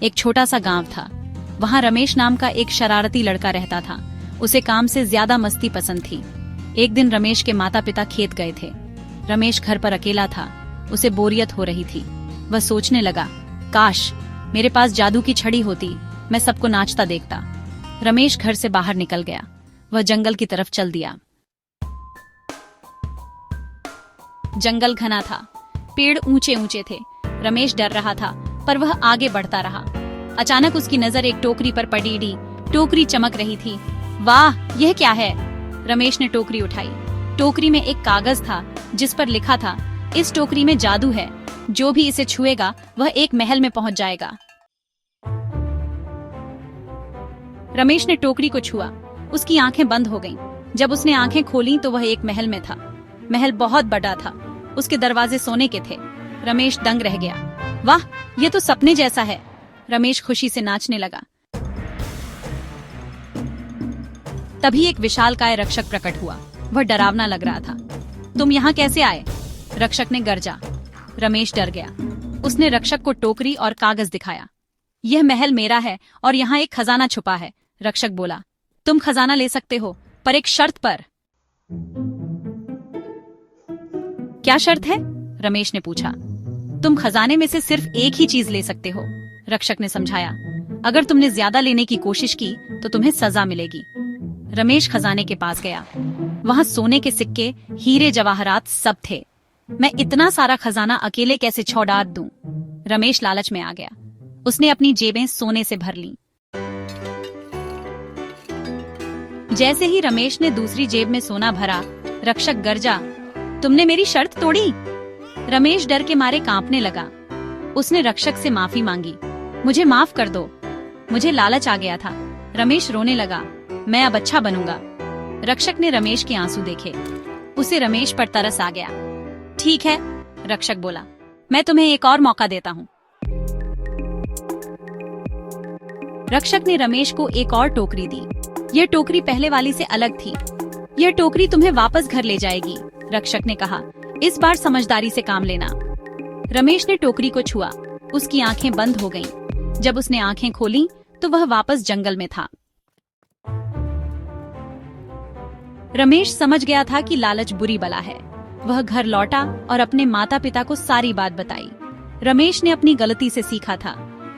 एक छोटा सा गांव था। वहां रमेश नाम का एक शरारती लड़का रहता था। उसे काम से ज्यादा मस्ती पसंद थी। एक दिन रमेश के माता पिता खेत गए थे। रमेश घर पर अकेला था। उसे बोरियत हो रही थी। वह सोचने लगा, काश मेरे पास जादू की छड़ी होती, मैं सबको नाचता देखता। रमेश घर से बाहर निकल गया। वह जंगल की तरफ चल दिया। जंगल घना था, पेड़ ऊंचे ऊंचे थे। रमेश डर रहा था, पर वह आगे बढ़ता रहा। अचानक उसकी नजर एक टोकरी पर पड़ी। टोकरी चमक रही थी। वाह, यह क्या है? रमेश ने टोकरी उठाई। टोकरी में एक कागज था जिस पर लिखा था, इस टोकरी में जादू है, जो भी इसे छुएगा वह एक महल में पहुंच जाएगा। रमेश ने टोकरी को छुआ। उसकी आंखें बंद हो गईं। जब उसने आंखें खोलीं तो वह एक महल में था। महल बहुत बड़ा था। उसके दरवाजे सोने के थे। रमेश दंग रह गया। वाह, यह तो सपने जैसा है। रमेश खुशी से नाचने लगा। तभी एक विशालकाय रक्षक प्रकट हुआ। वह डरावना लग रहा था। तुम यहाँ कैसे आए? रक्षक ने गरजा। रमेश डर गया। उसने रक्षक को टोकरी और कागज दिखाया। यह महल मेरा है और यहाँ एक खजाना छुपा है। रक्षक बोला, तुम खजाना ले सकते हो, पर एक शर्त पर। क्या शर्त है? रमेश ने पूछा। तुम खजाने में से सिर्फ एक ही चीज ले सकते हो। रक्षक ने समझाया। अगर तुमने ज्यादा लेने की कोशिश की तो तुम्हें सजा मिलेगी। रमेश खजाने के पास गया। वहां सोने के सिक्के, हीरे जवाहरात सब थे। मैं इतना सारा खजाना अकेले कैसे छुड़ा दूं? रमेश लालच में आ गया। उसने अपनी जेबें सोने से भर लीं। जैसे ही रमेश ने दूसरी जेब में सोना भरा, रक्षक गरजा, तुमने मेरी शर्त तोड़ी। रमेश डर के मारे कांपने लगा। उसने रक्षक से माफी मांगी। मुझे माफ कर दो, मुझे लालच आ गया था। रमेश रोने लगा। मैं अब अच्छा बनूंगा। रक्षक ने रमेश के आंसू देखे। उसे रमेश पर तरस आ गया। ठीक है, रक्षक बोला, मैं तुम्हें एक और मौका देता हूँ। रक्षक ने रमेश को एक और टोकरी दी। यह टोकरी पहले वाली से अलग थी। यह टोकरी तुम्हें वापस घर ले जाएगी। रक्षक ने कहा, इस बार समझदारी से काम लेना। रमेश ने टोकरी को छुआ। उसकी आंखें बंद हो गईं। जब उसने आंखें खोलीं तो वह वापस जंगल में था। रमेश समझ गया था कि लालच बुरी बला है। वह घर लौटा और अपने माता पिता को सारी बात बताई। रमेश ने अपनी गलती से सीखा था।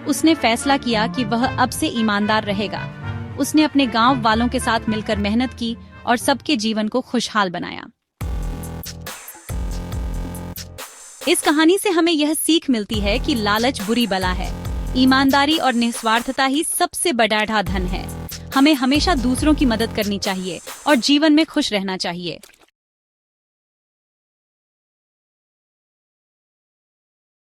उसने फैसला किया कि वह अब से ईमानदार रहेगा। उसने अपने गांव वालों के साथ मिलकर मेहनत की और सबके जीवन को खुशहाल बनाया। इस कहानी से हमें यह सीख मिलती है कि लालच बुरी बला है। ईमानदारी और निस्वार्थता ही सबसे बड़ा धन है। हमें हमेशा दूसरों की मदद करनी चाहिए और जीवन में खुश रहना चाहिए।